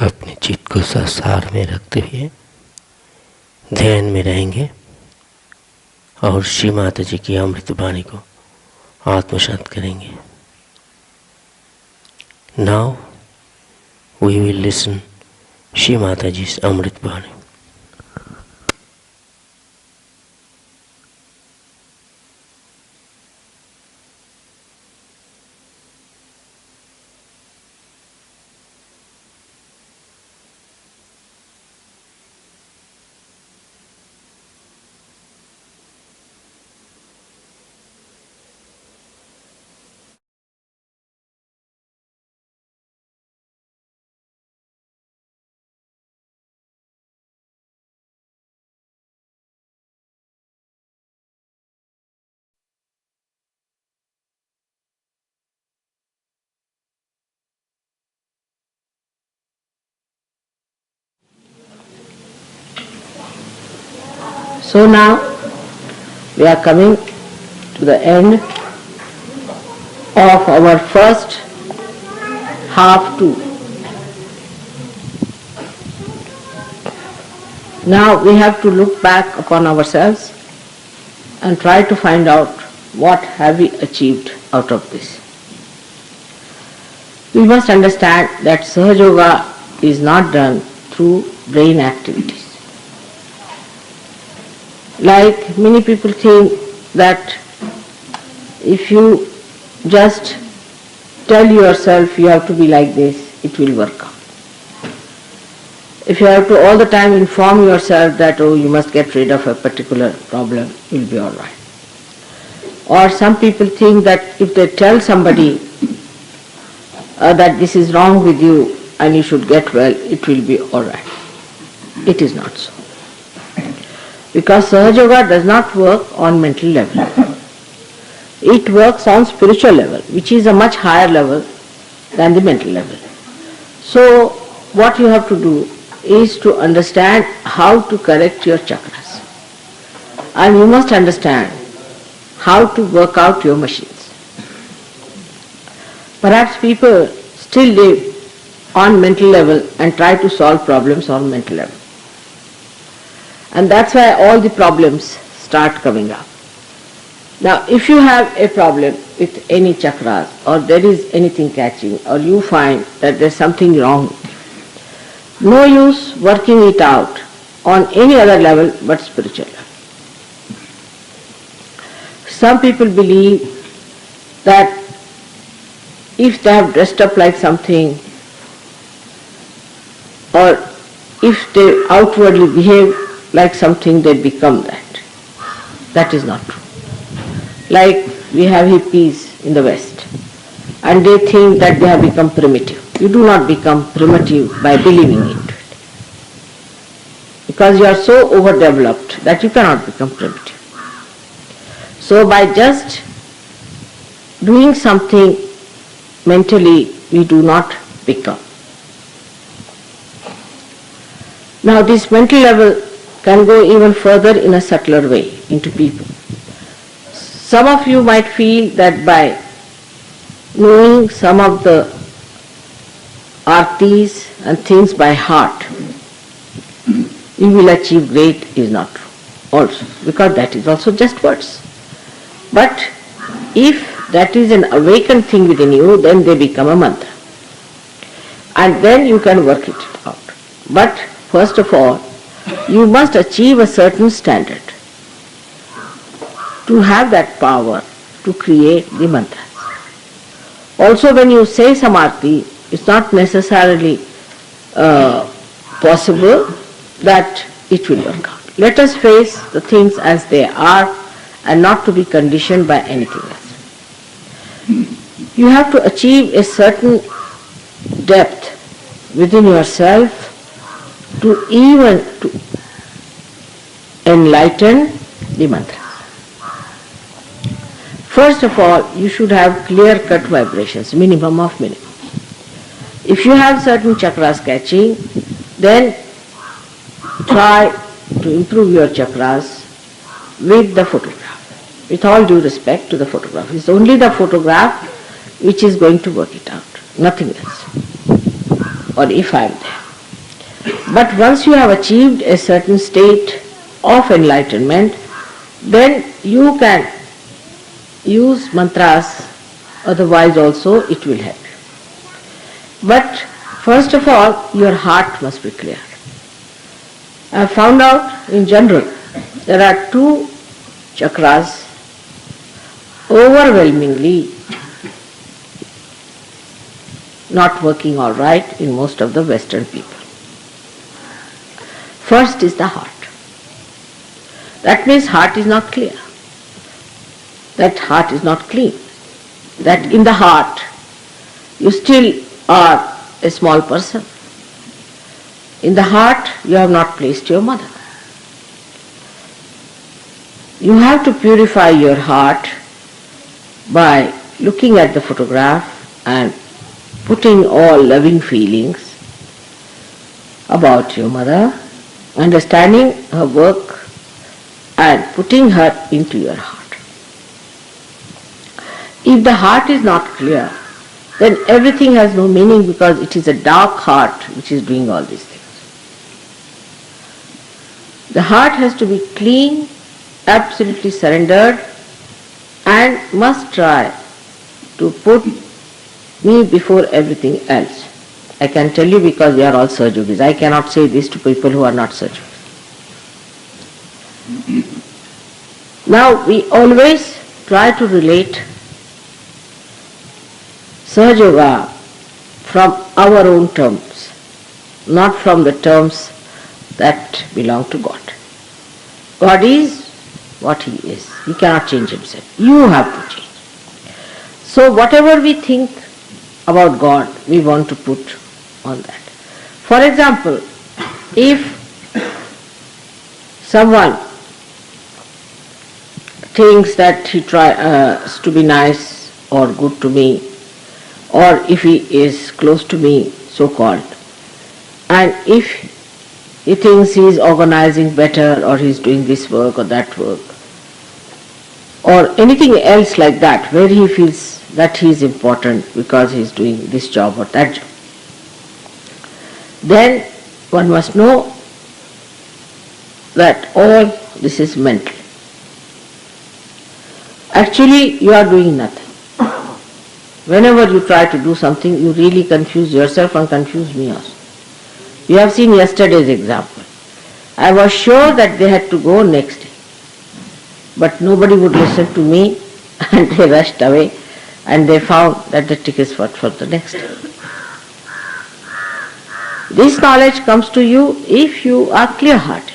अपने चित्त को संसार में रखते हुए ध्यान में रहेंगे और श्री माता जी की अमृत वाणी को आत्मसात करेंगे. Now we will listen Shri Mata ji Amrit Vani. So now we are coming to the end of our first half to. Now we have to look back upon ourselves and try to find out what have we achieved out of this. We must understand that Sahaja Yoga is not done through brain activities. Like many people think that if you just tell yourself you have to be like this, it will work out. If you have to all the time inform yourself that, oh, you must get rid of a particular problem, you will be all right. Or some people think that if they tell somebody that this is wrong with you and you should get well, it will be all right. It is not so. Because Sahaja Yoga does not work on mental level. It works on spiritual level, which is a much higher level than the mental level. So what you have to do is to understand how to correct your chakras. And you must understand how to work out your machines. Perhaps people still live on mental level and try to solve problems on mental level. And that's why all the problems start coming up. Now, if you have a problem with any chakras, or there is anything catching, or you find that there's something wrong, no use working it out on any other level but spiritual level. Some people believe that if they have dressed up like something, or if they outwardly behave like something, they become that. That is not true. Like we have hippies in the West, and they think that they have become primitive. You do not become primitive by believing into it, because you are so overdeveloped that you cannot become primitive. So by just doing something mentally, we do not become. Now this mental level can go even further in a subtler way into people. Some of you might feel that by knowing some of the artis and things by heart, you will achieve great. Is not true also, because that is also just words. But if that is an awakened thing within you, then they become a mantra. And then you can work it out. But first of all, you must achieve a certain standard to have that power to create the mantras. Also, when you say samarthi, it's not necessarily possible that it will work out. Let us face the things as they are and not to be conditioned by anything else. You have to achieve a certain depth within yourself to even to enlighten the mantra. First of all, you should have clear-cut vibrations, minimum of minimum. If you have certain chakras catching, then try to improve your chakras with the photograph. With all due respect to the photograph. It's only the photograph which is going to work it out, nothing else. Or if I am there. But once you have achieved a certain state of enlightenment, then you can use mantras, otherwise also it will help you. But first of all, your heart must be clear. I have found out in general there are two chakras overwhelmingly not working all right in most of the Western people. First is the heart. That means heart is not clear. That heart is not clean. That in the heart you still are a small person. In the heart you have not placed your mother. You have to purify your heart by looking at the photograph and putting all loving feelings about your mother, understanding her work and putting her into your heart. If the heart is not clear, then everything has no meaning because it is a dark heart which is doing all these things. The heart has to be clean, absolutely surrendered, and must try to put me before everything else. I can tell you because we are all Sahajogis. I cannot say this to people who are not Sahajogis. Now we always try to relate Sahajoga from our own terms, not from the terms that belong to God. God is what He is. He cannot change Himself. You have to change. So whatever we think about God, we want to put on that. For example, if someone thinks that he tries to be nice or good to me, or if he is close to me, so-called, and if he thinks he is organizing better or he is doing this work or that work, or anything else like that, where he feels that he is important because he is doing this job or that job, then one must know that all this is mental. Actually, you are doing nothing. Whenever you try to do something, you really confuse yourself and confuse me also. You have seen yesterday's example. I was sure that they had to go next day, but nobody would listen to me and they rushed away and they found that the tickets were for the next day. This knowledge comes to you if you are clear-hearted.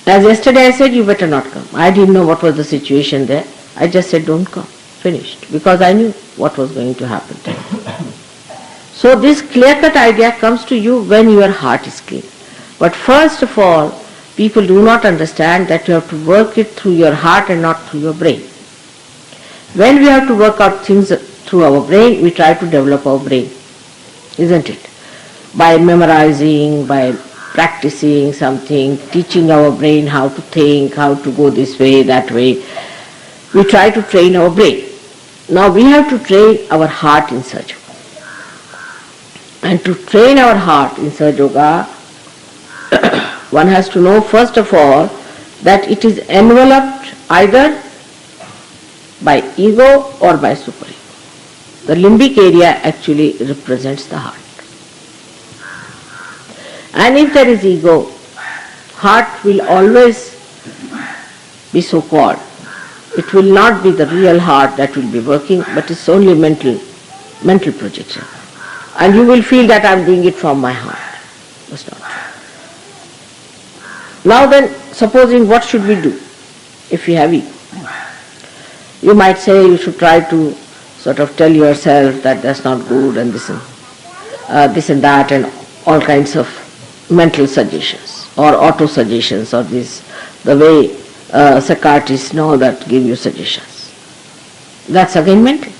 As yesterday I said, you better not come. I didn't know what was the situation there. I just said, don't come. Finished. Because I knew what was going to happen there. So this clear-cut idea comes to you when your heart is clean. But first of all, people do not understand that you have to work it through your heart and not through your brain. When we have to work out things through our brain, we try to develop our brain, isn't it? By memorizing, by practicing something, teaching our brain how to think, how to go this way, that way. We try to train our brain. Now we have to train our heart in Sahaja. And to train our heart in Sahaja, one has to know first of all that it is enveloped either by ego or by superego. The limbic area actually represents the heart. And if there is ego, heart will always be so-called. It will not be the real heart that will be working, but it's only mental projection. And you will feel that I'm doing it from my heart. That's not true. Now then, supposing what should we do if we have ego? You might say you should try to sort of tell yourself that that's not good and this and that and all kinds of mental suggestions or auto-suggestions or this, the way psychiatrists know that give you suggestions. That's again mental.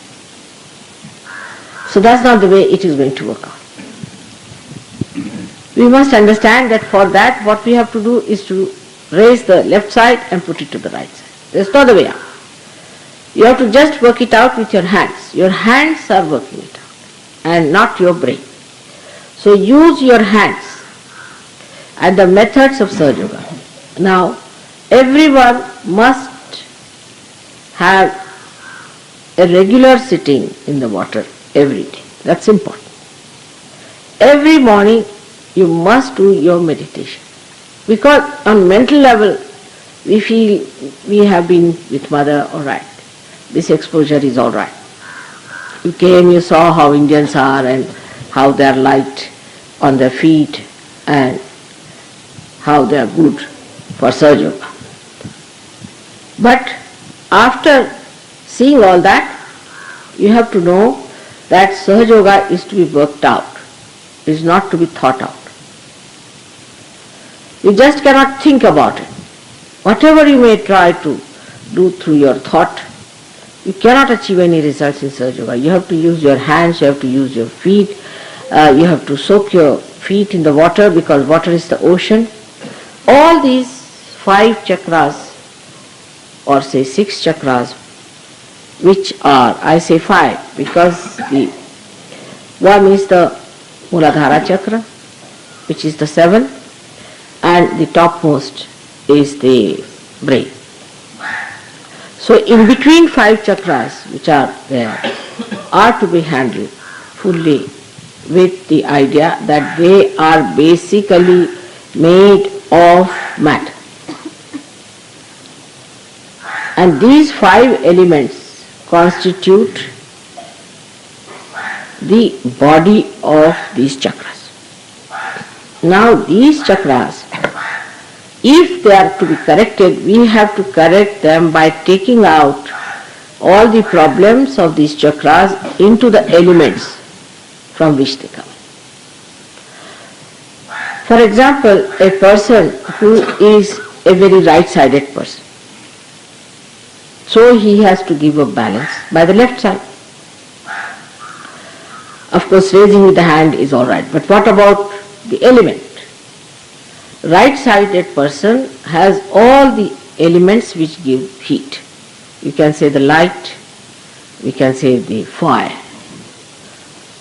So that's not the way it is going to work out. We must understand that for that what we have to do is to raise the left side and put it to the right side. There's no other way out. You have to just work it out with your hands. Your hands are working it out and not your brain. So use your hands and the methods of Sahaja. Now, everyone must have a regular sitting in the water every day. That's important. Every morning you must do your meditation. Because on mental level we feel we have been with Mother, all right. This exposure is all right. You came, you saw how Indians are and how they are light on their feet and how they are good for Sahaja. But after seeing all that, you have to know that Sahaja is to be worked out. It is not to be thought out. You just cannot think about it. Whatever you may try to do through your thought, you cannot achieve any results in Sahaja. You have to use your hands, you have to use your feet, you have to soak your feet in the water because water is the ocean. All these 5 chakras or say 6 chakras which are, I say 5, because the one is the Muladhara chakra, which is the 7, and the topmost is the brain. So in between 5 chakras which are there are to be handled fully with the idea that they are basically made of matter. And these 5 elements constitute the body of these chakras. Now these chakras, if they are to be corrected, we have to correct them by taking out all the problems of these chakras into the elements from which they come. For example, a person who is a very right-sided person, so he has to give a balance by the left side. Of course, raising with the hand is all right, but what about the element? Right-sided person has all the elements which give heat. You can say the light, we can say the fire.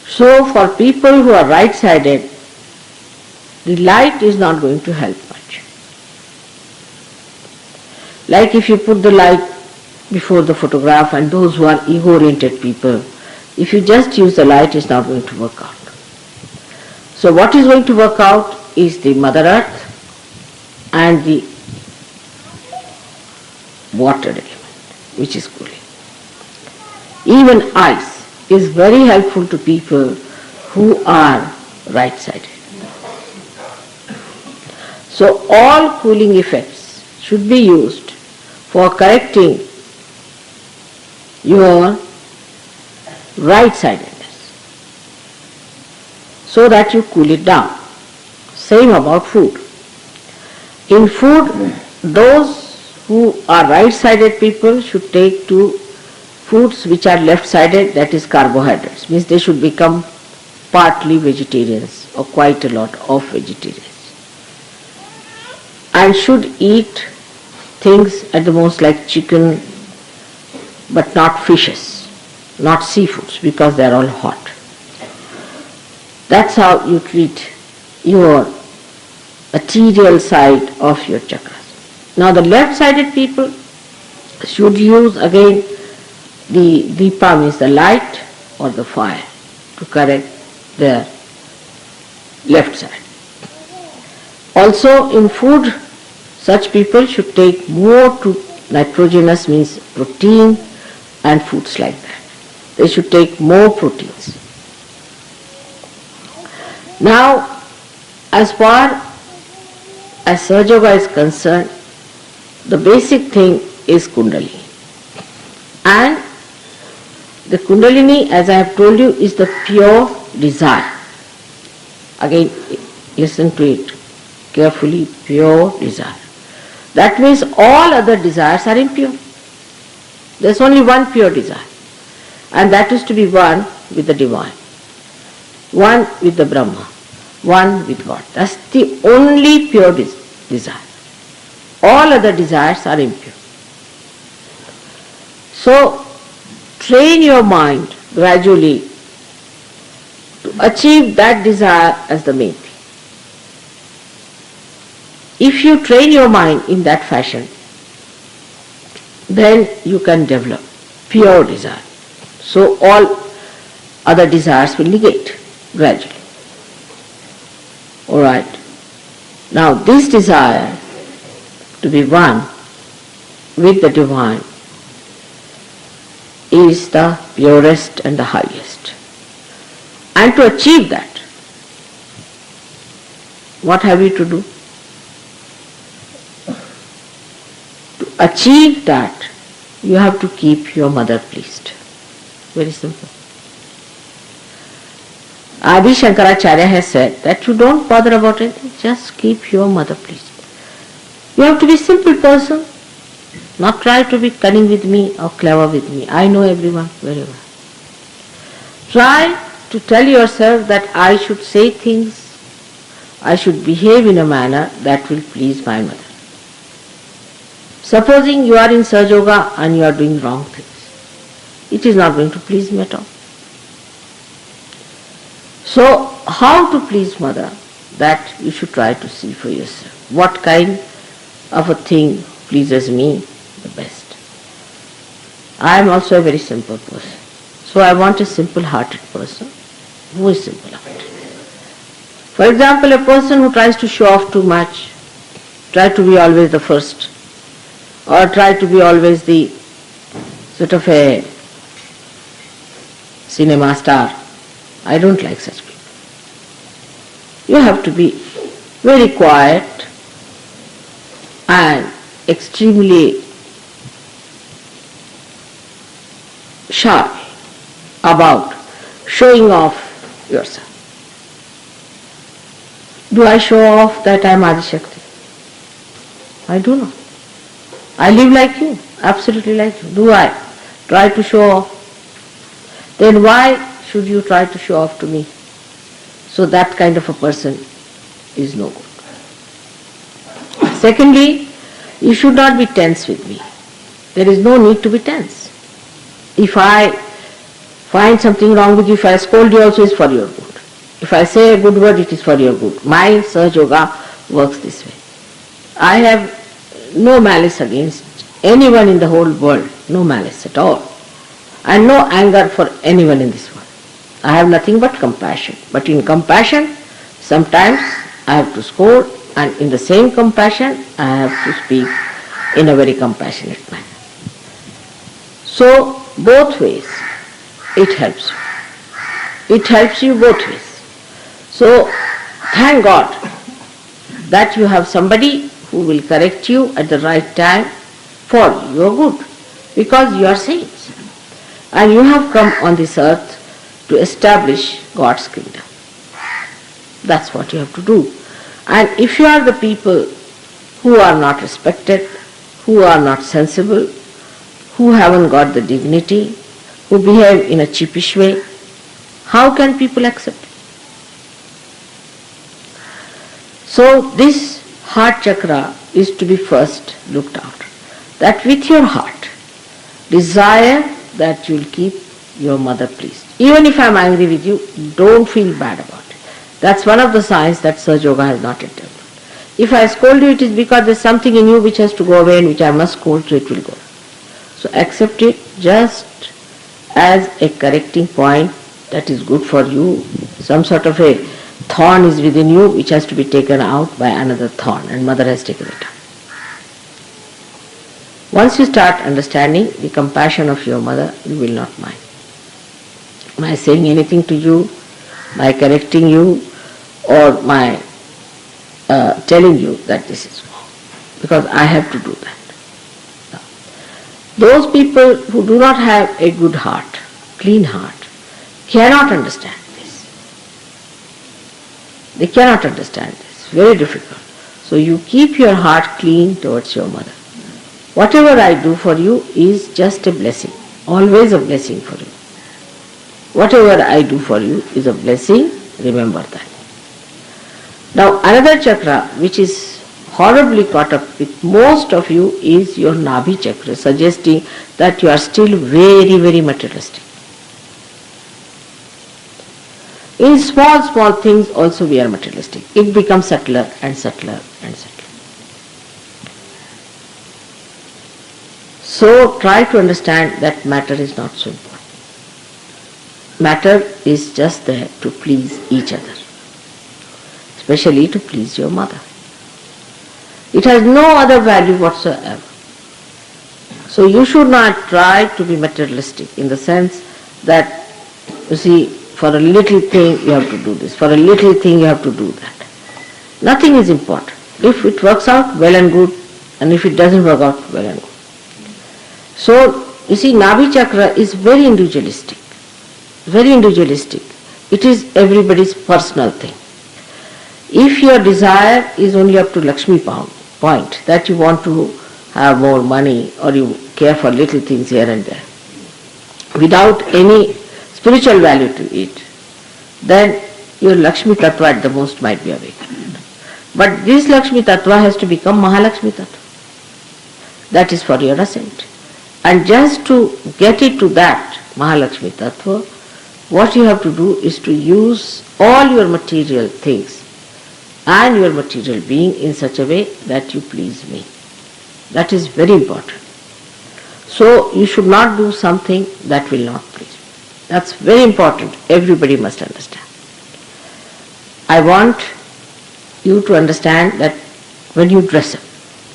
So for people who are right-sided, the light is not going to help much. Like if you put the light before the photograph, and those who are ego-oriented people, if you just use the light, it's not going to work out. So what is going to work out is the Mother Earth and the water element, which is cooling. Even ice is very helpful to people who are right-sided. So all cooling effects should be used for correcting your right-sidedness so that you cool it down. Same about food. In food, those who are right-sided people should take to foods which are left-sided, that is carbohydrates, means they should become partly vegetarians or quite a lot of vegetarians, and should eat things at the most like chicken, but not fishes, not seafoods, because they are all hot. That's how you treat your material side of your chakras. Now the left-sided people should use again the Deepa, means the light or the fire, to correct their left side. Also in food, such people should take more to nitrogenous, means protein and foods like that. They should take more proteins. Now, as far as Sahaja Yoga is concerned, the basic thing is Kundalini. And the Kundalini, as I have told you, is the pure desire. Again, listen to it carefully, pure desire. That means all other desires are impure. There is only one pure desire, and that is to be one with the Divine, one with the Brahma, one with God. That's the only pure desire. All other desires are impure. So, train your mind gradually to achieve that desire as the main thing. If you train your mind in that fashion, then you can develop pure desire. So all other desires will negate gradually. Alright. Now this desire to be one with the Divine is the purest and the highest. And to achieve that, what have you to do? To achieve that, you have to keep your mother pleased. Very simple. Adi Shankaracharya has said that you don't bother about anything, just keep your mother pleased. You have to be a simple person, not try to be cunning with me or clever with me. I know everyone very well. Try to tell yourself that I should say things, I should behave in a manner that will please my mother. Supposing you are in Sahaja Yoga and you are doing wrong things, it is not going to please me at all. So, how to please mother? That you should try to see for yourself. What kind of a thing pleases me the best? I am also a very simple person. So I want a simple-hearted person. Who is simple-hearted? For example, a person who tries to show off too much, try to be always the first, or try to be always the sort of a cinema star. I don't like such people. You have to be very quiet and extremely shy about showing off yourself. Do I show off that I am Adi Shakti? I do not. I live like you, absolutely like you. Do I try to show off? Then why should you try to show off to me? So that kind of a person is no good. Secondly, you should not be tense with me. There is no need to be tense. If I find something wrong with you, if I scold you also, it's for your good. If I say a good word, it is for your good. My Sahaja Yoga works this way. I have no malice against anyone in the whole world, no malice at all, and no anger for anyone in this world. I have nothing but compassion. But in compassion, sometimes I have to scold, and in the same compassion, I have to speak in a very compassionate manner. So, both ways, it helps you. It helps you both ways. So, thank God that you have somebody who will correct you at the right time for your good, because you are saints. And you have come on this earth to establish God's kingdom. That's what you have to do. And if you are the people who are not respected, who are not sensible, who haven't got the dignity, who behave in a cheapish way, how can people accept it? So this heart chakra is to be first looked after. That with your heart, desire that you will keep your mother pleased. Even if I am angry with you, don't feel bad about it. That's one of the signs that Sahaja Yoga has not yet developed. If I scold you, it is because there is something in you which has to go away and which I must scold, so it will go. So accept it just as a correcting point that is good for you. Some sort of a thorn is within you which has to be taken out by another thorn, and mother has taken it out. Once you start understanding the compassion of your mother, you will not mind my saying anything to you, my correcting you, or my telling you that this is wrong, because I have to do that. Those people who do not have a good heart, clean heart, cannot understand this. They cannot understand this. Very difficult. So you keep your heart clean towards your mother. Whatever I do for you is just a blessing, always a blessing for you. Whatever I do for you is a blessing, remember that. Now another chakra which is horribly caught up with most of you is your Nabhi chakra, suggesting that you are still very, very materialistic. In small things also we are materialistic. It becomes subtler and subtler and subtler. So try to understand that matter is not so important. Matter is just there to please each other, especially to please your mother. It has no other value whatsoever. So you should not try to be materialistic in the sense that, you see, for a little thing you have to do this, for a little thing you have to do that. Nothing is important. If it works out, well and good, and if it doesn't work out, well and good. So, you see, Nabhi chakra is very individualistic. Very individualistic. It is everybody's personal thing. If your desire is only up to Lakshmi point, that you want to have more money or you care for little things here and there, without any spiritual value to it, then your Lakshmi Tattva at the most might be awakened. But this Lakshmi Tattva has to become Mahalakshmi Tattva. That is for your ascent. And just to get it to that, Mahalakshmi Tattva, what you have to do is to use all your material things and your material being in such a way that you please me. That is very important. So you should not do something that will not please me. That's very important. Everybody must understand. I want you to understand that when you dress up,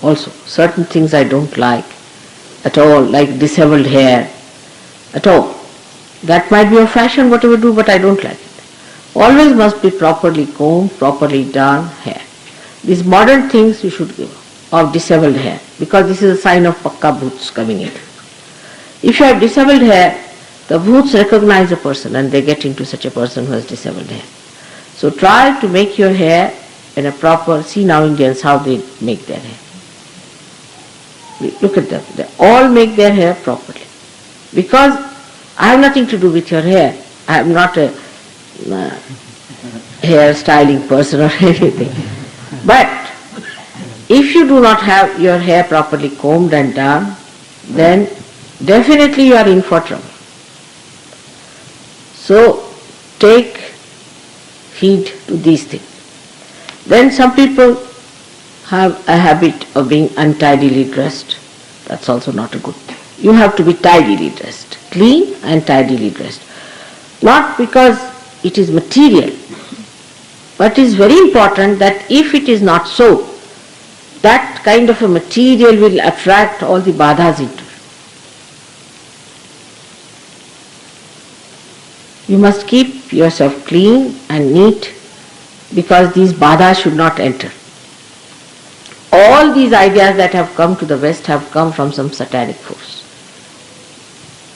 also certain things I don't like at all, like disheveled hair, at all. That might be a fashion, whatever you do, but I don't like it. Always must be properly combed, properly done hair. These modern things you should give up, of disheveled hair, because this is a sign of pakka bhoots coming in. If you have disheveled hair, the bhoots recognize a person and they get into such a person who has disheveled hair. So try to make your hair in a proper, see now Indians how they make their hair. Look at them, they all make their hair properly. Because I have nothing to do with your hair. I am not a hair styling person or anything. But if you do not have your hair properly combed and done, then definitely you are in for trouble. So take heed to these things. Then some people have a habit of being untidily dressed. That's also not a good thing. You have to be tidily dressed, clean and tidily dressed. Not because it is material, but it is very important that if it is not so, that kind of a material will attract all the badhas into you. You must keep yourself clean and neat because these badhas should not enter. All these ideas that have come to the West have come from some satanic force.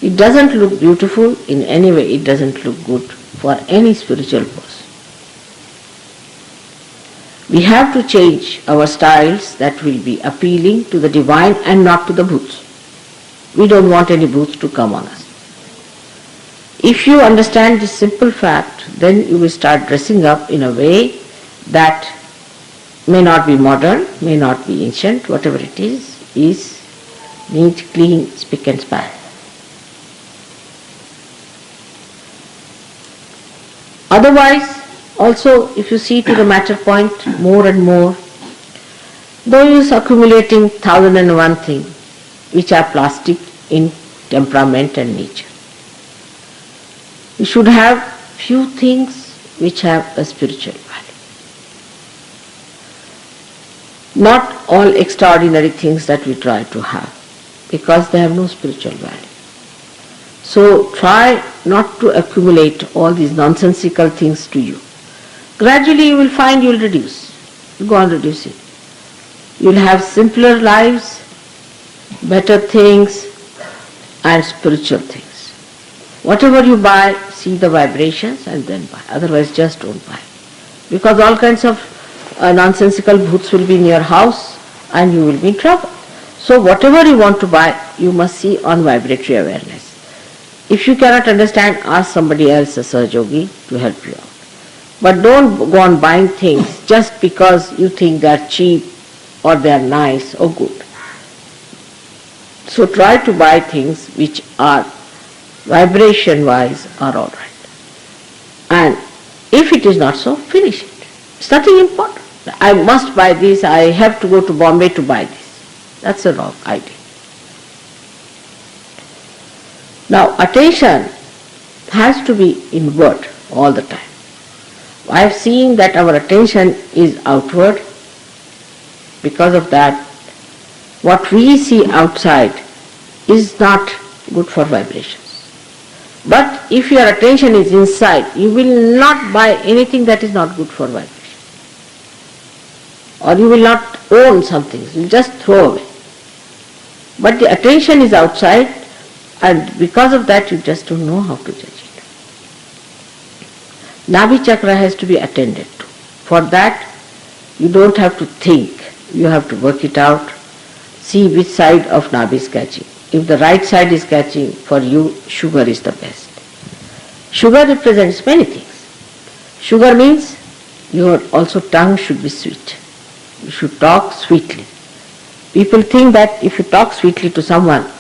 It doesn't look beautiful in any way, it doesn't look good for any spiritual person. We have to change our styles that will be appealing to the divine and not to the bhoots. We don't want any bhoots to come on us. If you understand this simple fact, then you will start dressing up in a way that may not be modern, may not be ancient, whatever it is neat, clean, spick and span. Otherwise, also if you see to the matter point more and more, though you is accumulating 1001 things which are plastic in temperament and nature. You should have few things which have a spiritual value. Not all extraordinary things that we try to have, because they have no spiritual value. So try not to accumulate all these nonsensical things to you. Gradually you will find you will reduce. You go on reducing. You will have simpler lives, better things and spiritual things. Whatever you buy, see the vibrations and then buy. Otherwise just don't buy. Because all kinds of nonsensical bhoots will be in your house and you will be in trouble. So whatever you want to buy, you must see on vibratory awareness. If you cannot understand, ask somebody else, a Sahajogi, to help you out. But don't go on buying things just because you think they are cheap or they are nice or good. So try to buy things which are vibration-wise are all right. And if it is not so, finish it. It's nothing important. I must buy this, I have to go to Bombay to buy this. That's a wrong idea. Now attention has to be inward all the time. I have seen that our attention is outward. Because of that, what we see outside is not good for vibrations. But if your attention is inside, you will not buy anything that is not good for vibration. Or you will not own something, you will just throw away. But the attention is outside, and because of that you just don't know how to judge it. Nabhi chakra has to be attended to. For that, you don't have to think, you have to work it out, see which side of Nabhi is catching. If the right side is catching, for you, sugar is the best. Sugar represents many things. Sugar means your also tongue should be sweet. You should talk sweetly. People think that if you talk sweetly to someone,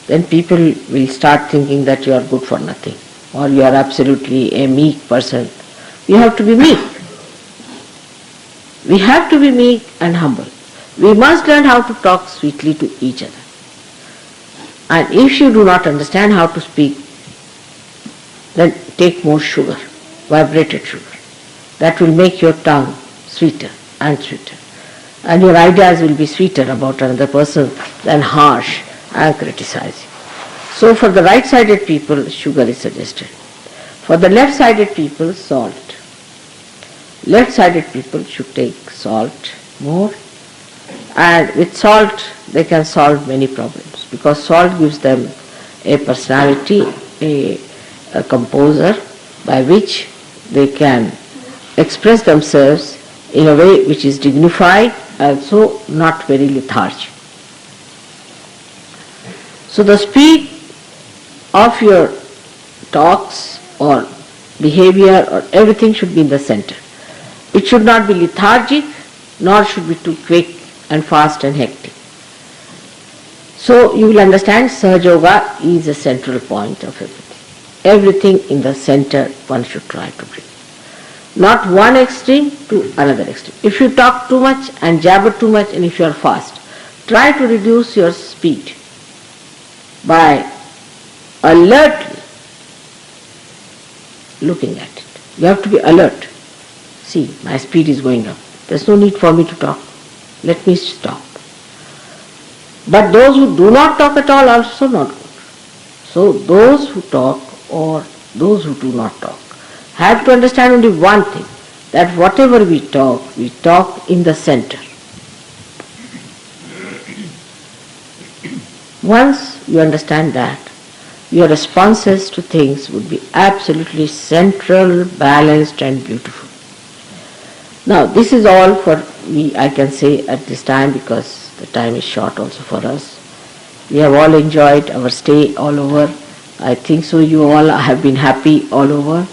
then people will start thinking that you are good for nothing or you are absolutely a meek person. You have to be meek. We have to be meek and humble. We must learn how to talk sweetly to each other. And if you do not understand how to speak, then take more sugar, vibrated sugar. That will make your tongue sweeter and sweeter. And your ideas will be sweeter about another person than harsh and criticizing. So for the right-sided people, sugar is suggested. For the left-sided people, salt. Left-sided people should take salt more, and with salt they can solve many problems because salt gives them a personality, a composer by which they can express themselves in a way which is dignified and so not very lethargic. So the speed of your talks or behavior or everything should be in the center. It should not be lethargic, nor should be too quick and fast and hectic. So you will understand Sahaja Yoga is a central point of everything. Everything in the center one should try to bring. Not one extreme to another extreme. If you talk too much and jabber too much and if you are fast, try to reduce your speed by alertly looking at it. You have to be alert. See, my speed is going up. There's no need for me to talk. Let me stop. But those who do not talk at all are also not good. So those who talk or those who do not talk have to understand only one thing, that whatever we talk in the center. Once you understand that, your responses to things would be absolutely central, balanced and beautiful. Now this is all for me, I can say at this time, because the time is short also for us. We have all enjoyed our stay all over. I think so you all have been happy all over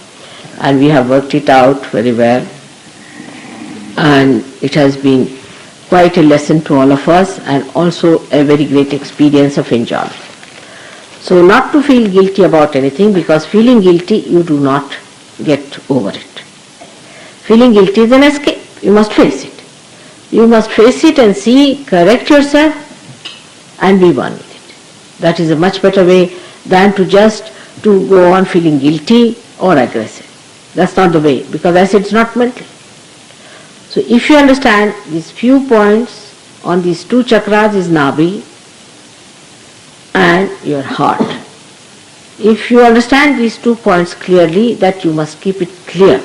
and we have worked it out very well. And it has been quite a lesson to all of us and also a very great experience of enjoyment. So not to feel guilty about anything, because feeling guilty you do not get over it. Feeling guilty is an escape. You must face it. You must face it and see, correct yourself and be one with it. That is a much better way than to just to go on feeling guilty or aggressive. That's not the way, because I said it's not mental. So if you understand these few points on these two chakras is Nabhi and your heart. If you understand these 2 points clearly, that you must keep it clear.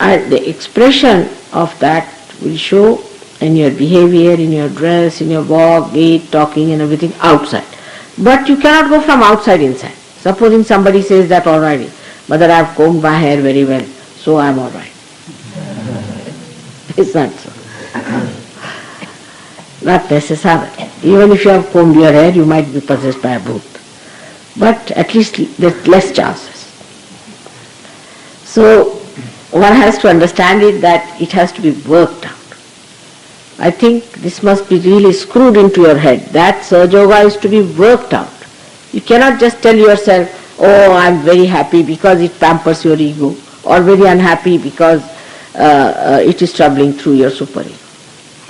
And the expression of that will show in your behavior, in your dress, in your walk, gait, talking and everything outside. But you cannot go from outside inside. Supposing somebody says that already, Mother, I have combed my hair very well, so I am alright. It's not so. Not necessarily. Even if you have combed your hair, you might be possessed by a bhoot. But at least there's less chances. So one has to understand it that it has to be worked out. I think this must be really screwed into your head. That Sahaja Yoga is to be worked out. You cannot just tell yourself, oh, I'm very happy because it pampers your ego, or very unhappy because it is troubling through your super-ego.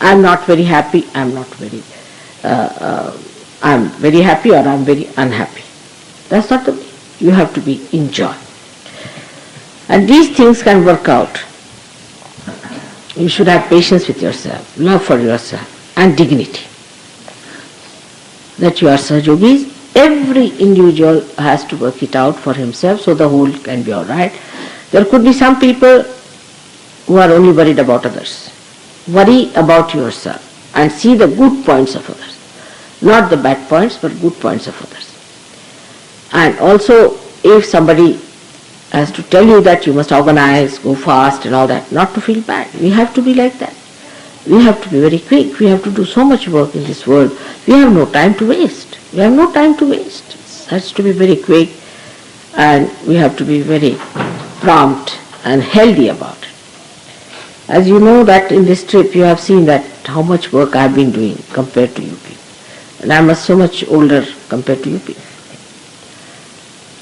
I'm not very happy, I'm very happy or I'm very unhappy. That's not the way. You have to be in joy. And these things can work out. You should have patience with yourself, love for yourself and dignity. That you are Sahajogis, every individual has to work it out for himself so the whole can be alright. There could be some people who are only worried about others. Worry about yourself and see the good points of others. Not the bad points, but good points of others. And also, if somebody has to tell you that you must organize, go fast and all that, not to feel bad. We have to be like that. We have to be very quick. We have to do so much work in this world. We have no time to waste. We have no time to waste. It has to be very quick and we have to be very prompt and healthy about it. As you know that in this trip you have seen that how much work I have been doing compared to you people. And I'm so much older compared to you people.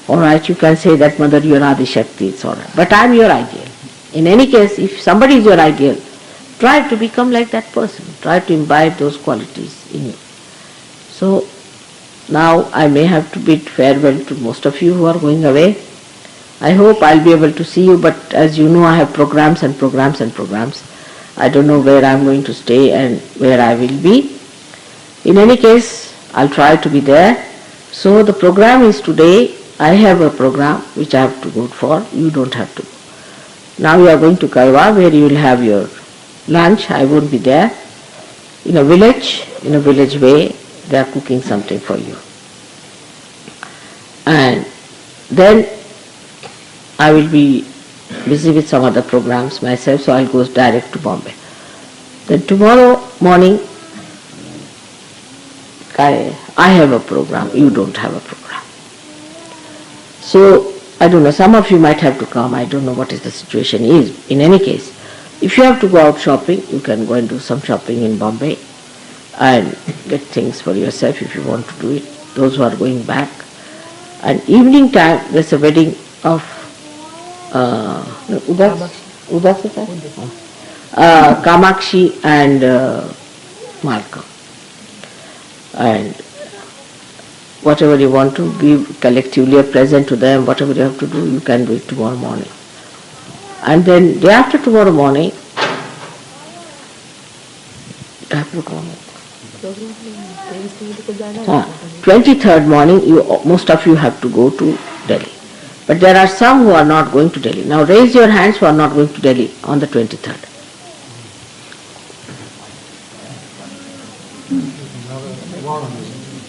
Alright, you can say that mother you are Adi Shakti, it's alright. But I'm your ideal. In any case, if somebody is your ideal, try to become like that person. Try to imbibe those qualities in you. So, now I may have to bid farewell to most of you who are going away. I hope I'll be able to see you, but as you know, I have programs and programs and programs. I don't know where I'm going to stay and where I will be. In any case, I'll try to be there. So the program is today. I have a program which I have to go for. You don't have to. Now you are going to Karwa where you will have your lunch. I won't be there. In a village way, they are cooking something for you. And then I will be busy with some other programs myself, so I'll go direct to Bombay. Then tomorrow morning, I have a program, you don't have a program. So, I don't know, some of you might have to come, I don't know what is the situation is. In any case, if you have to go out shopping, you can go and do some shopping in Bombay and get things for yourself if you want to do it, those who are going back. And evening time, there's a wedding of Kamakshi and Malcolm. And whatever you want to give collectively a present to them, whatever you have to do, you can do it tomorrow morning. And then day after tomorrow morning, 23rd morning, most of you have to go to Delhi. But there are some who are not going to Delhi. Now raise your hands who are not going to Delhi on the 23rd.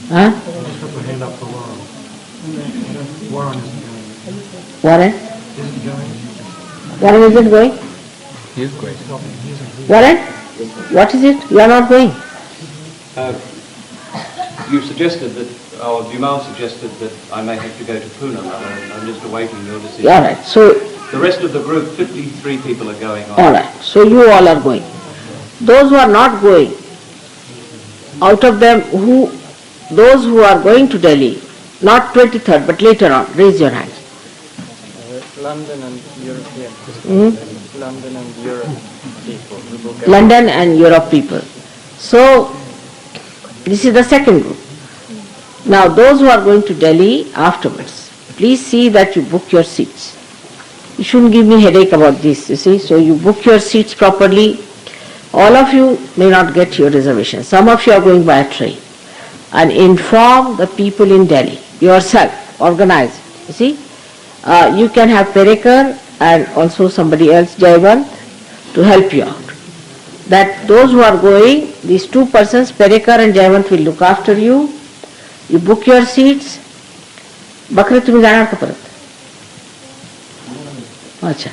Huh? Warren? Warren isn't going? He is going. Warren? What is it? You are not going? You suggested that, or Dumal suggested that I may have to go to Pune. I'm just awaiting your decision. All right. So the rest of the group, 53 people are going on. All right. So you all are going. Those who are not going, out of them, those who are going to Delhi, not 23rd, but later on, raise your hands. London and European. London and Europe people. London and Europe people. So this is the second group. Now those who are going to Delhi afterwards, please see that you book your seats. You shouldn't give me headache about this, you see. So you book your seats properly. All of you may not get your reservation. Some of you are going by a train. And inform the people in Delhi, yourself, organize it, you see. You can have Perekar and also somebody else, Jayavant, to help you out. That those who are going, these two persons, Perekar and Jayavant, will look after you. You book your seats. Bakre tumi janar ka parat. Acha.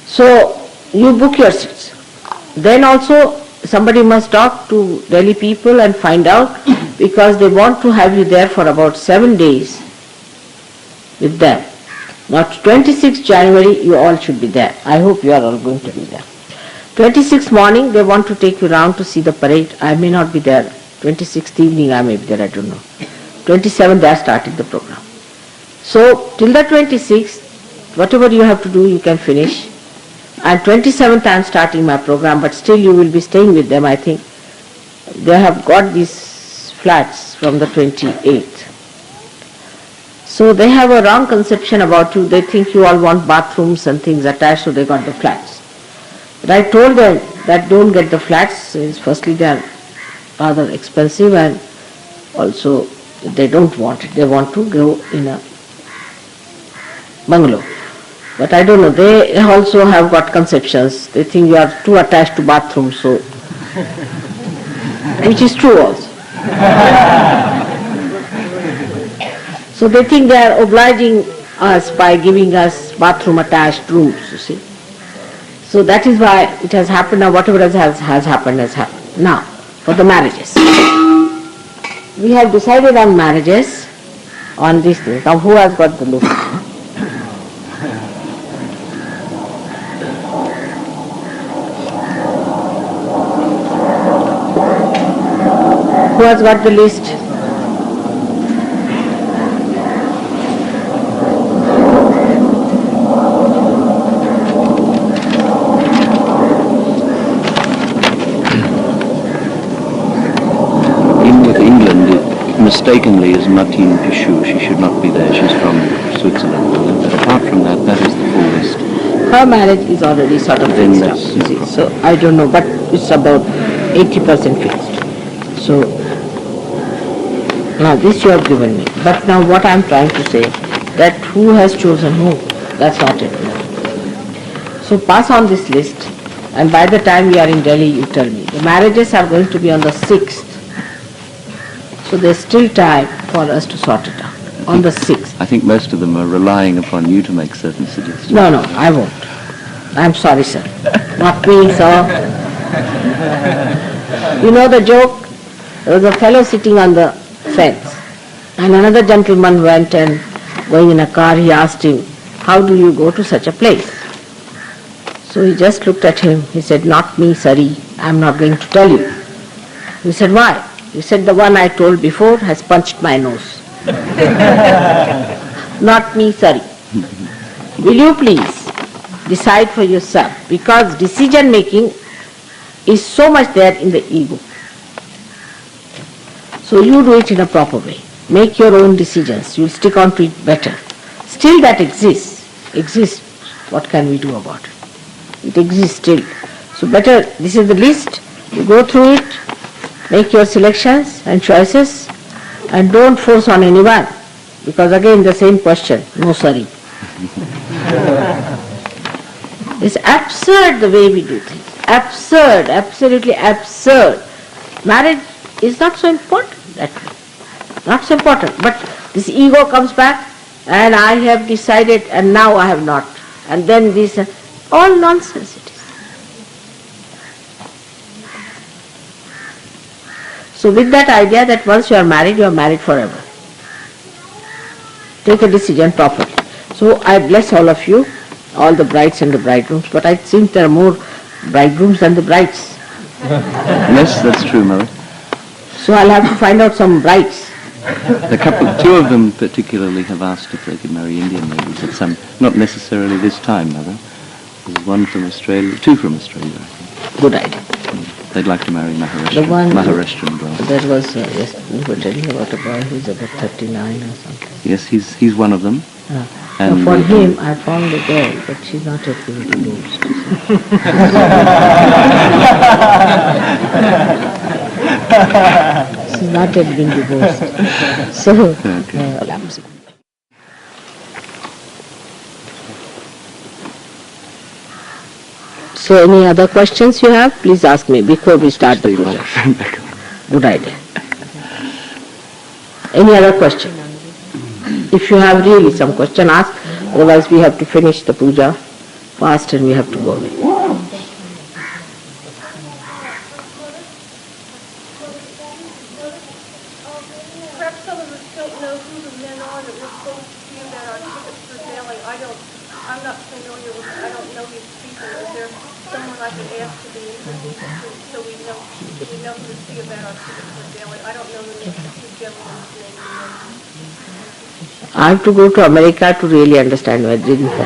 So you book your seats. Then also somebody must talk to Delhi people and find out, because they want to have you there for about 7 days with them. Now 26th January you all should be there. I hope you are all going to be there. 26th morning they want to take you round to see the parade. I may not be there. 26th evening I may be there, I don't know. 27th they are starting the program. So till the 26th, whatever you have to do you can finish. And 27th I am starting my program, but still you will be staying with them, I think. They have got these flats from the 28th. So they have a wrong conception about you. They think you all want bathrooms and things attached, so they got the flats. But I told them that don't get the flats, since firstly they are rather expensive and also they don't want it. They want to go in a bungalow. But I don't know, they also have got conceptions. They think you are too attached to bathrooms, so which is true also. So they think they are obliging us by giving us bathroom attached rooms, you see. So that is why it has happened now. Whatever has happened has happened. Now, for the marriages. We have decided on marriages on this list. Now who has got the list? Who has got the list? mistakenly as Martine Pichou. She should not be there. She's from Switzerland. But apart from that, that is the full list. Her marriage is already sort of Then fixed up, that's you no see. problem. So I don't know, but it's about 80% fixed. So now this you have given me. But now what I'm trying to say, that who has chosen who, that's not it. So pass on this list, and by the time we are in Delhi, you tell me. The marriages are going to be on the 6th. So there's still time for us to sort it out. On the 6th. I think most of them are relying upon you to make certain suggestions. No, I won't. I'm sorry, sir. Not me, sir. You know the joke? There was a fellow sitting on the fence, and another gentleman went and going in a car, he asked him, how do you go to such a place? So he just looked at him. He said, not me, sorry, I'm not going to tell you. He said, why? He said, the one I told before has punched my nose. Not me, sorry. Will you please decide for yourself? Because decision making is so much there in the ego. So you do it in a proper way. Make your own decisions. You'll stick on to it better. Still that exists. What can we do about it? It exists still. So better, this is the list. You go through it, make your selections and choices, and don't force on anyone. Because again the same question, no sorry. It's absurd the way we do things. Absurd, absolutely absurd. Marriage is not so important that way. Not so important. But this ego comes back, and I have decided and now I have not. And then this, all nonsense it is. So with that idea that once you are married forever. Take a decision properly. So I bless all of you, all the brides and the bridegrooms, but I think there are more bridegrooms than the brides. Yes, that's true, Mother. So I'll have to find out some brides. Two of them particularly have asked if they could marry Indian ladies at some, not necessarily this time, Mother. There's one from Australia, two from Australia, I think. Good idea. They'd like to marry The one Maharashtrian girls. that was, yes, you were telling about a boy who's about 39 or something. Yes, he's one of them. And for him, I found a girl, but she's not yet been divorced. She's not yet been divorced. So, so any other questions you have? Please ask me before we start the puja. Good idea. Any other question? If you have really some question, ask. Otherwise we have to finish the puja fast and we have to go away. Perhaps some of us don't know who the men are that we're supposed to see that are tickets for Delhi. I'm not familiar with, I don't know these people. Is there someone I could ask to be so we know who to see about our tickets for Delhi? I don't know the name of the gentleman's name. I have to go to America to really understand what didn't what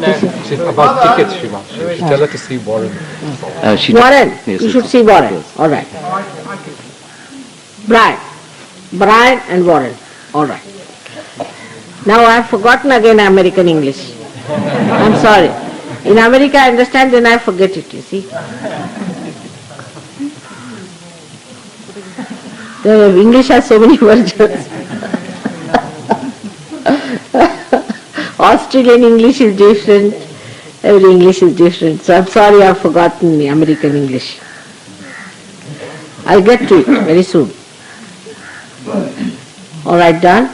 is it? She's about tickets, Shima. You should tell her to see Warren. Warren, yes, you should see Warren. Yes. All right. Brian and Warren. All right. Now I have forgotten again American English. I'm sorry. In America I understand, then I forget it, you see. The English has so many versions. Australian English is different. Every English is different. So I'm sorry I've forgotten the American English. I'll get to it very soon. All right, done?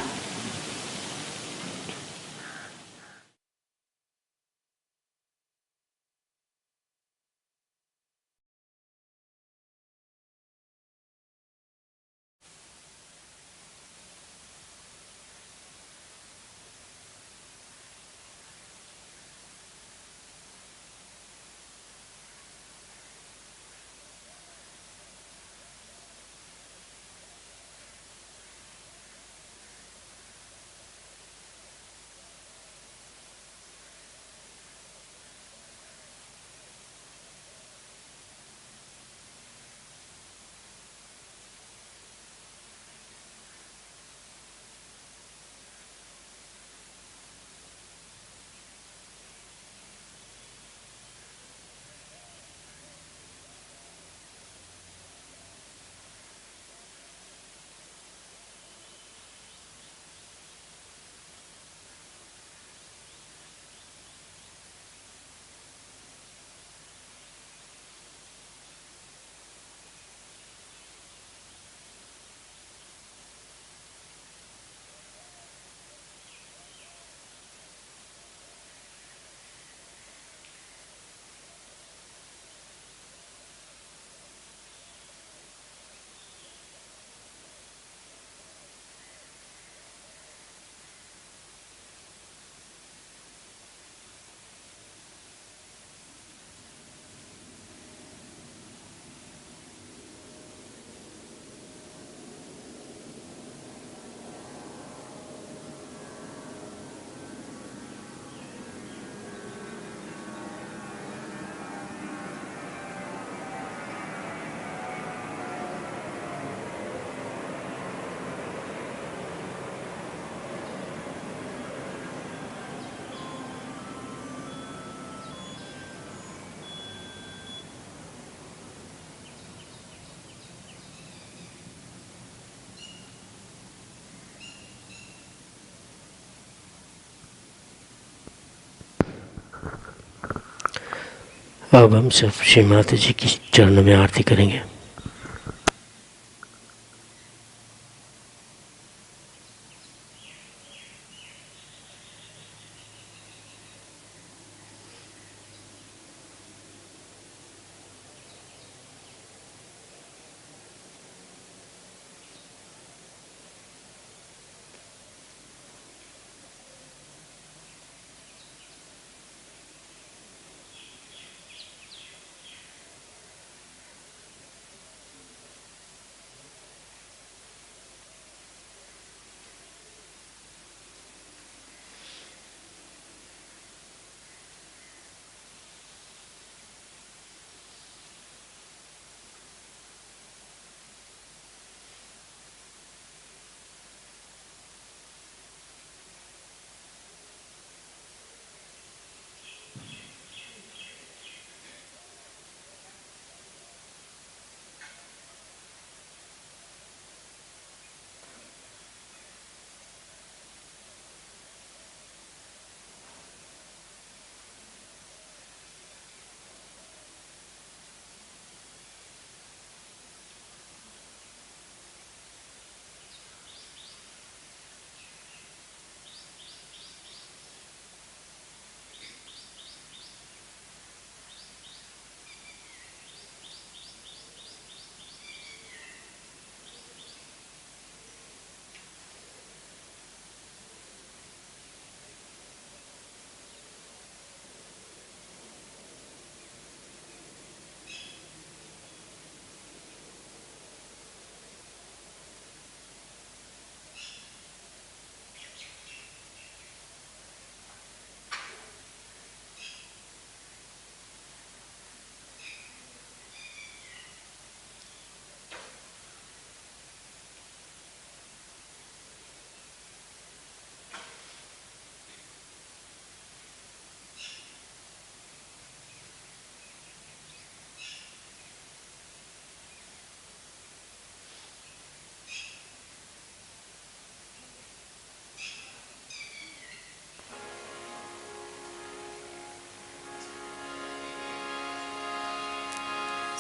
अब हम सब श्री माता जी की चरणों में आरती करेंगे।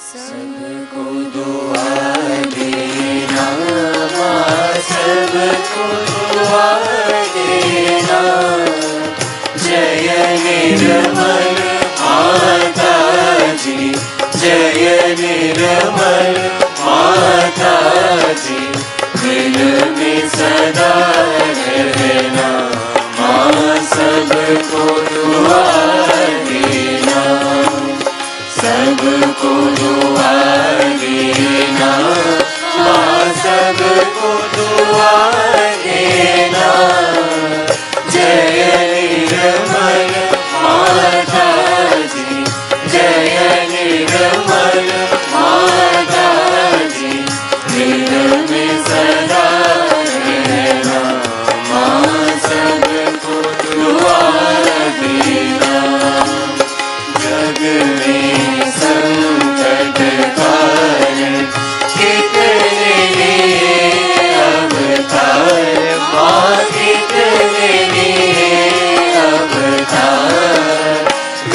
सबको दुआ देना, सबको दुआ देना, जय निर्मल माता जी, जय निर्मल माता जी, दिल में सदा रहना, माँ सबको दुआ देना, सबको दुआ देना, माँ सबको दुआ देना, जय निर्मल माता जी, जय निर्मल माता जी, दिल में सदा रहना, माँ सबको दुआ देना। जग में संकट कारण कितने अवतार, माँ कितने अवतार,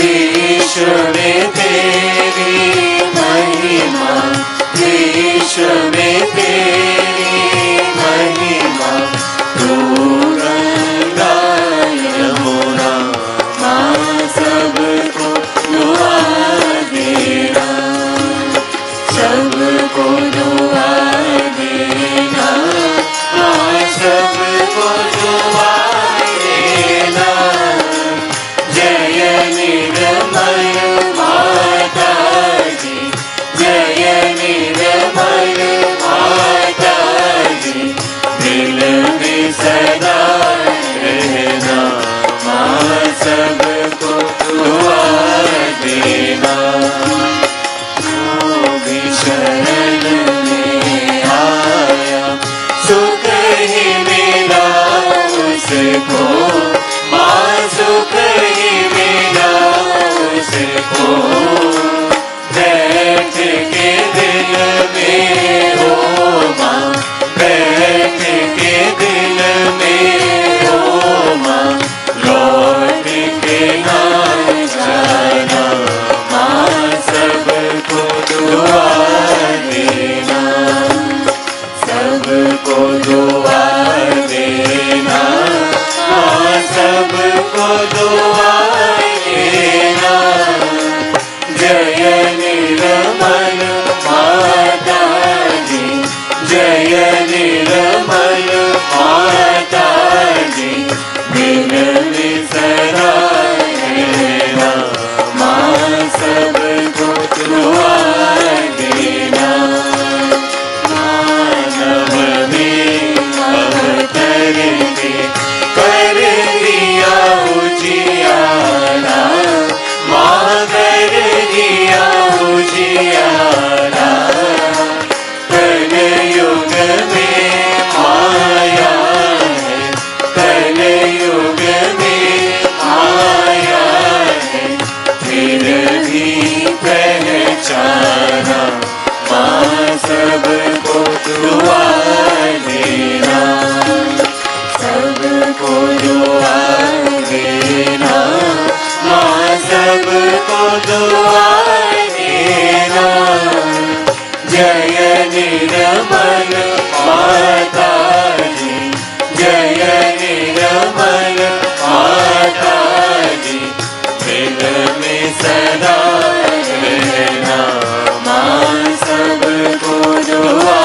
विश्व में तेरी महिमा, विश्व में तेरी महिमा, तू गंगा यमुना, माँ सबको दुआ देना, सबको दुआ देना, माँ सबको दुआ देना, जय निर्मल माता जी, जय निर्मल माता जी, दिल में सदा रहना, माँ सबको दुआ देना। जो भी शरण में आया सुख ही मिला उसको, माँ सुख ही मिला उसको, बैठ के दिल में हो माँ, बैठ के दिल में हो माँ, लौट के ना जाना, माँ में सदा रहना, माँ सबको दुआ देना। मानव में अवतर के कर दिया उजियारा, माँ कर दिया उजियारा। कलयुग में माया है, कलयुग में माया है, फिर भी पहचाना, माँ सबको दुआ देना, सबको दुआ देना, माँ सबको दुआ देना। जय निर्मल माता जी, जय निर्मल माता जी, दिल में सदा रहना, माँ सबको दुआ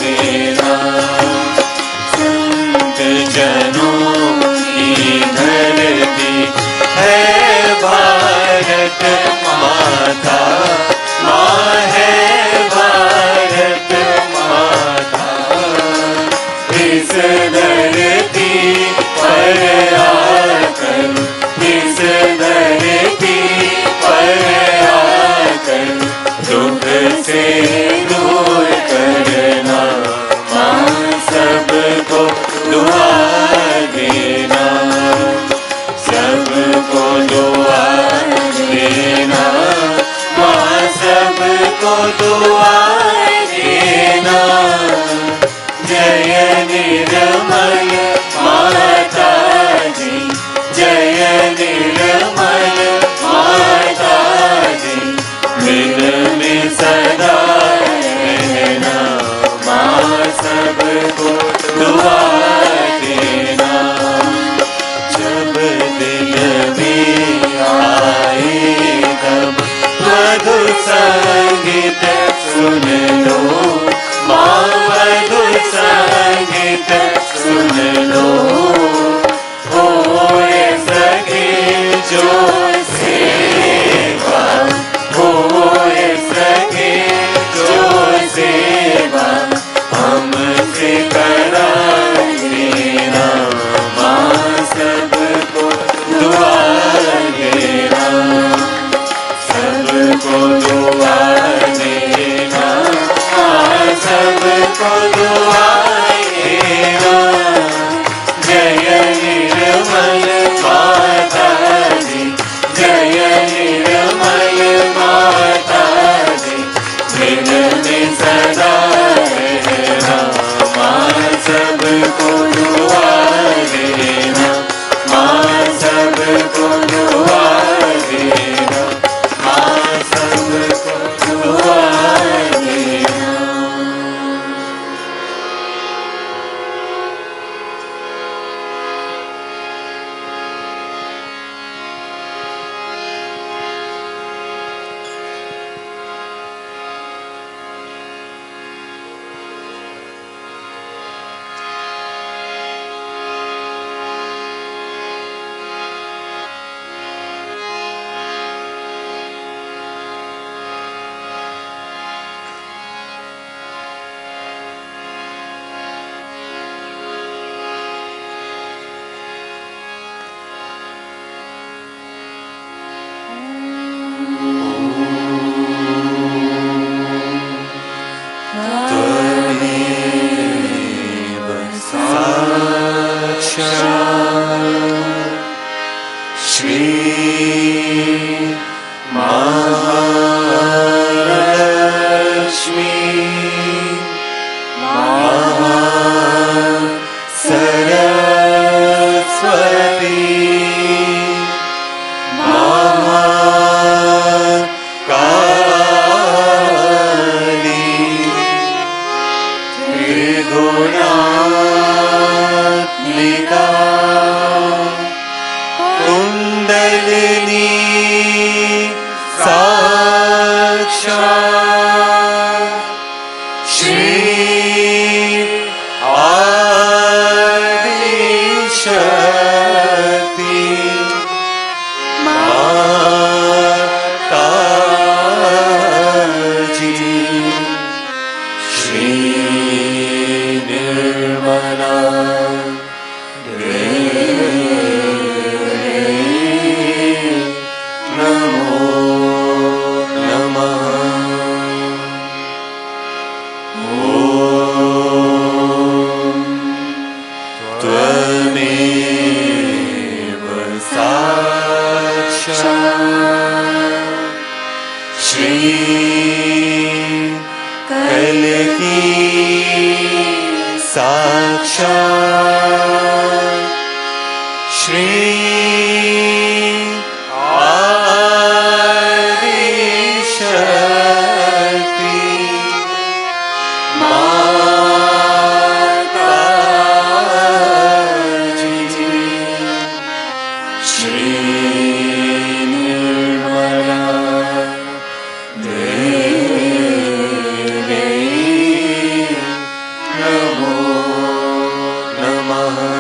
देना। संत जनों की धरती है भारत माता, माँ है भारत माता। इस धरती पर आकर, इस धरती पर आकर, दुख से दूर करना, माँ सबको दुआ देना, सबको दुआ देना, माँ सबको दुआ देना। जय निर्मल माता जी, जय निर्मल माता जी, दिल में सदा रहना, माँ सबको दुआ देना। जब दिल में आए तब मधुर संगीत सुन लो, माँ मधुर संगीत सुन लो। होए सके जो सेवा, होए सके जो सेवा, हमसे करा देना, माँ सबको दुआ देना, सबको दुआ देना, माँ सबको दुआ देना। जय निर्मल माता जी, जय निर्मल माता जी, दिल में सदा रहना, माँ सबको दुआ देना, माँ सबको दुआ देना, माँ सबको दुआ देना। Kundalini Shri Adi Shakti Mataji Shri Nirmala Devi Namo Namaha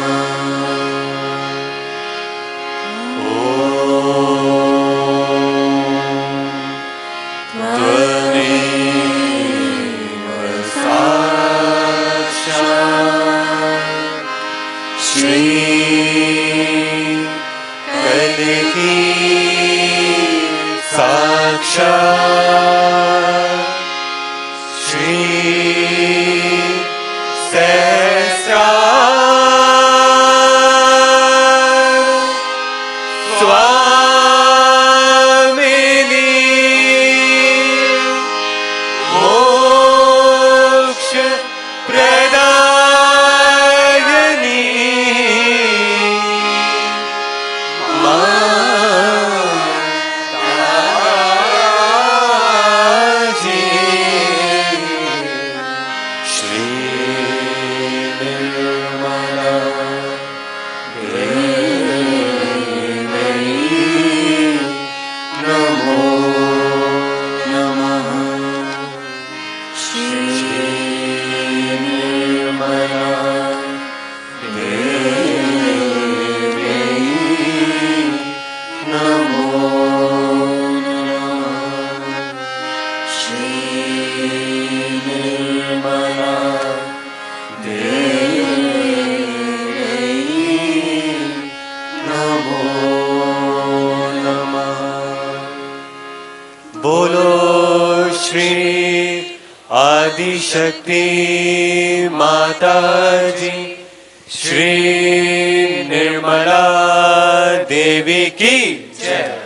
आदि शक्ति माता जी श्री निर्मला देवी की जय।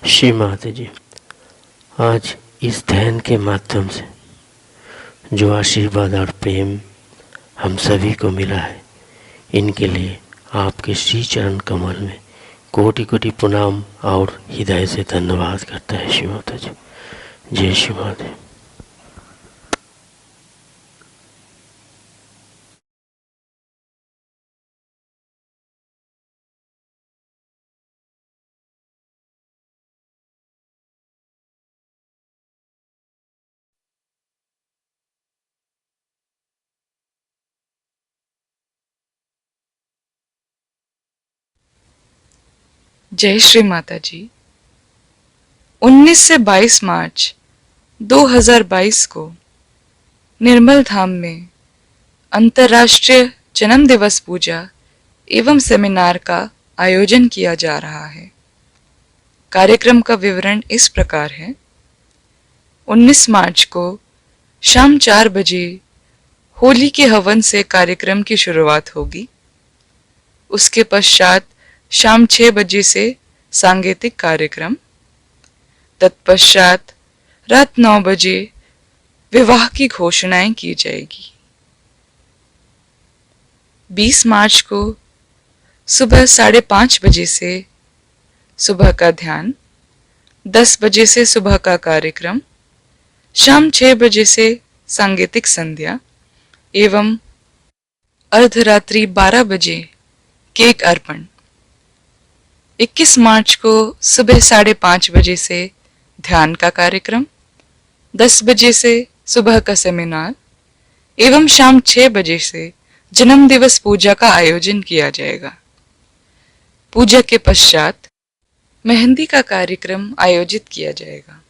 श्री माता जी, आज इस ध्यान के माध्यम से जो आशीर्वाद और प्रेम हम सभी को मिला है, इनके लिए आपके श्री चरण कमल में कोटि कोटि प्रणाम और हृदय से धन्यवाद करता है श्री माता जी। जय श्री माता। जय श्री माता जी। 19 से 22 मार्च 2022 को निर्मल धाम में अंतर्राष्ट्रीय जन्म दिवस पूजा एवं सेमिनार का आयोजन किया जा रहा है। कार्यक्रम का विवरण इस प्रकार है। 19 मार्च को शाम 4 बजे होली के हवन से कार्यक्रम की शुरुआत होगी। उसके पश्चात शाम 6 बजे से सांगीतिक कार्यक्रम, तत्पश्चात रात 9 बजे विवाह की घोषणाएं की जाएगी। 20 मार्च को सुबह 5:30 बजे से सुबह का ध्यान, 10 बजे से सुबह का कार्यक्रम, शाम 6 बजे से सांगीतिक संध्या एवं अर्धरात्रि 12 बजे केक अर्पण। 21 मार्च को सुबह 5:30 बजे से ध्यान का कार्यक्रम, 10 बजे से सुबह का सेमिनार एवं शाम 6 बजे से जन्म दिवस पूजा का आयोजन किया जाएगा। पूजा के पश्चात मेहंदी का कार्यक्रम आयोजित किया जाएगा।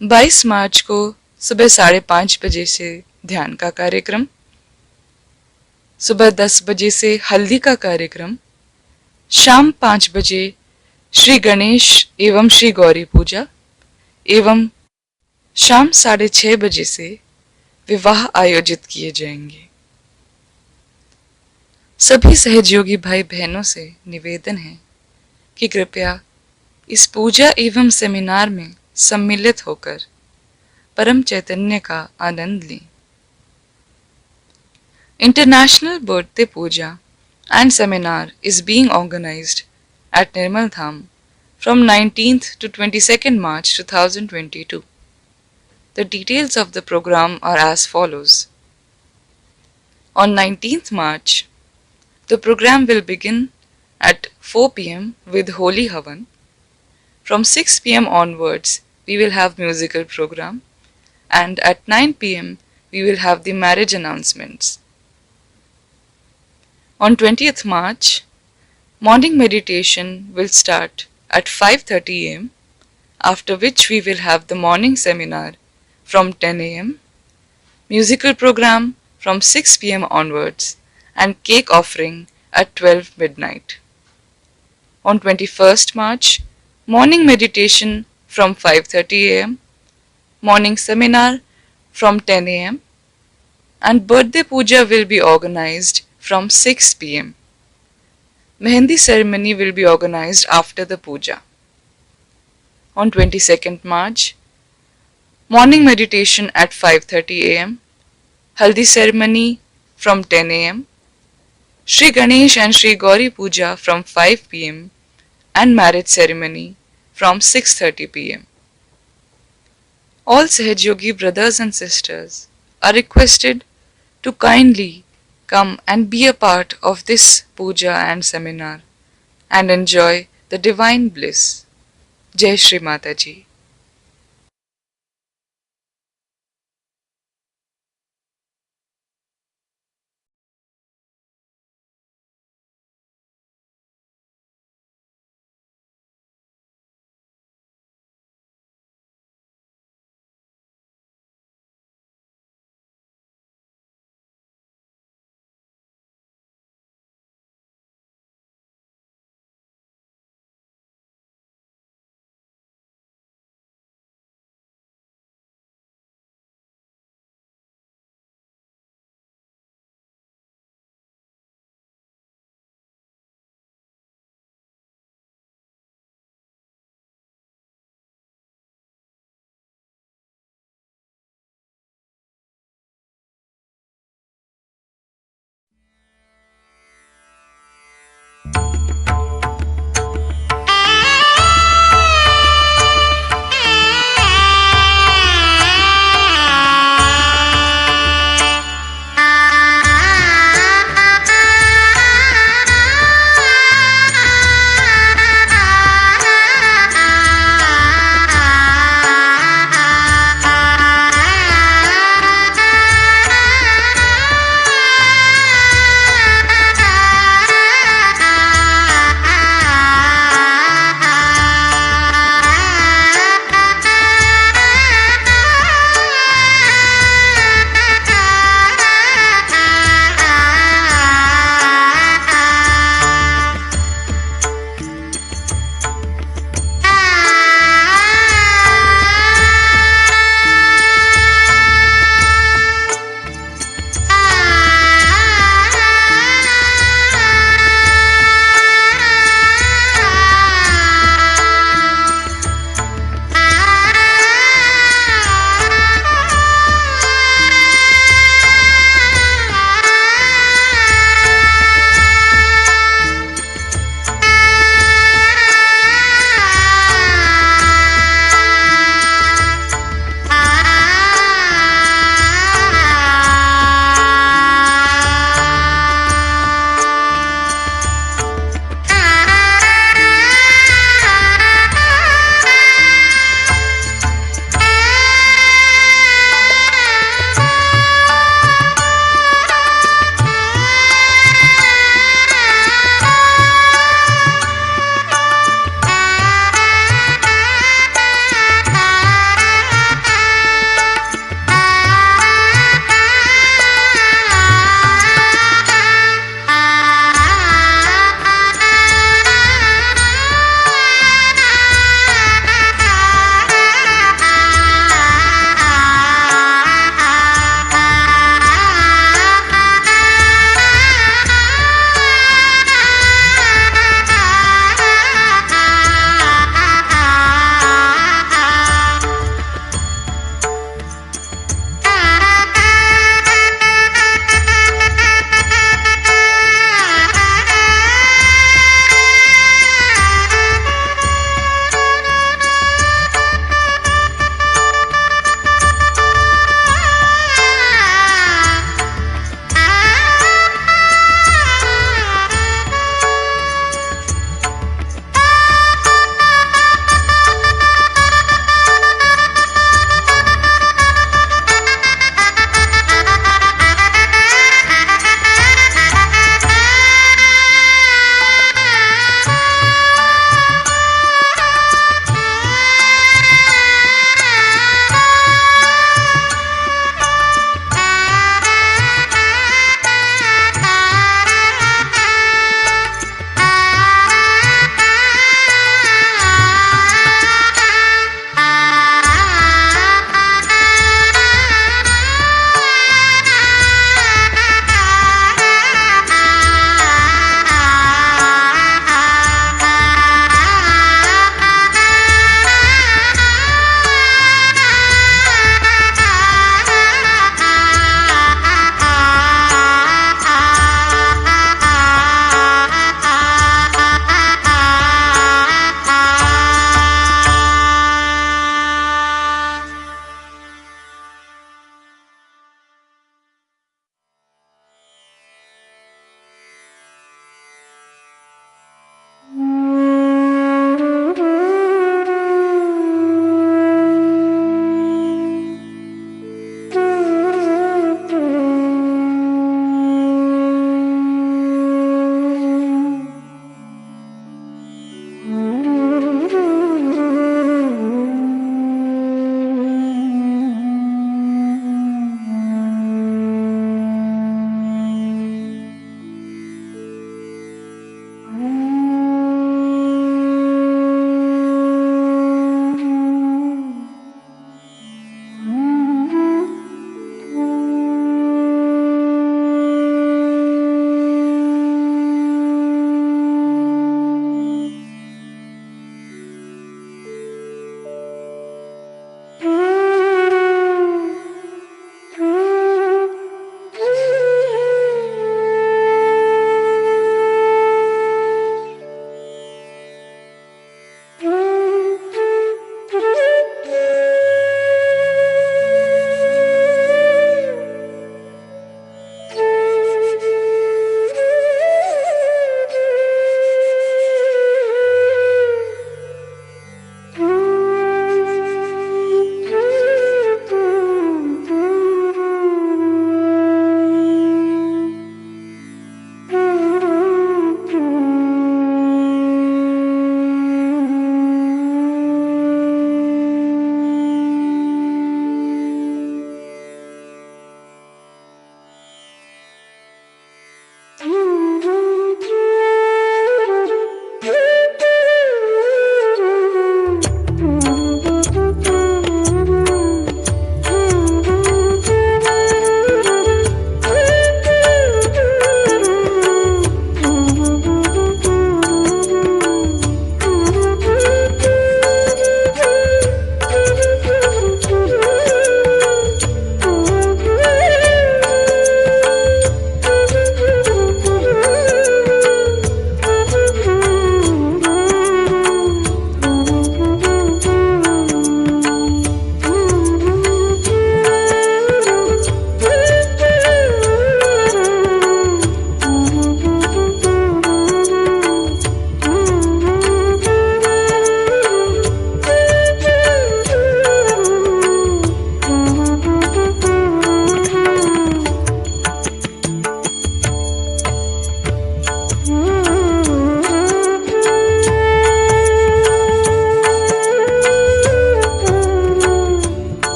22 मार्च को सुबह 5:30 बजे से ध्यान का कार्यक्रम, सुबह 10 बजे से हल्दी का कार्यक्रम, शाम 5 बजे श्री गणेश एवं श्री गौरी पूजा एवं शाम 6:30 बजे से विवाह आयोजित किए जाएंगे। सभी सहयोगी भाई बहनों से निवेदन है कि कृपया इस पूजा एवं सेमिनार में सम्मिलित होकर परम चैतन्य का आनंद लें। International birthday puja and seminar is being organized at Nirmal Dham from 19th to 22nd March 2022. The details of the program are as follows. On 19th March, the program will begin at 4 p.m. with Holy Havan. From 6 p.m. onwards, we will have musical program, and at 9 p.m. we will have the marriage announcements. On 20th March, morning meditation will start at 5:30 am, after which we will have the morning seminar from 10 am, musical program from 6 p.m. onwards, and cake offering at 12 midnight. On 21st March, morning meditation from 5:30 am, morning seminar from 10 am, and birthday puja will be organized from 6 p.m. Mehendi ceremony will be organized after the puja. On 22nd March, morning meditation at 5:30 am, haldi ceremony from 10 am, Shri Ganesh and Shri Gauri Puja from 5 p.m. and marriage ceremony from 6:30 p.m. All Sahajyogi brothers and sisters are requested to kindly come and be a part of this puja and seminar and enjoy the divine bliss. Jai Shri Mata Ji.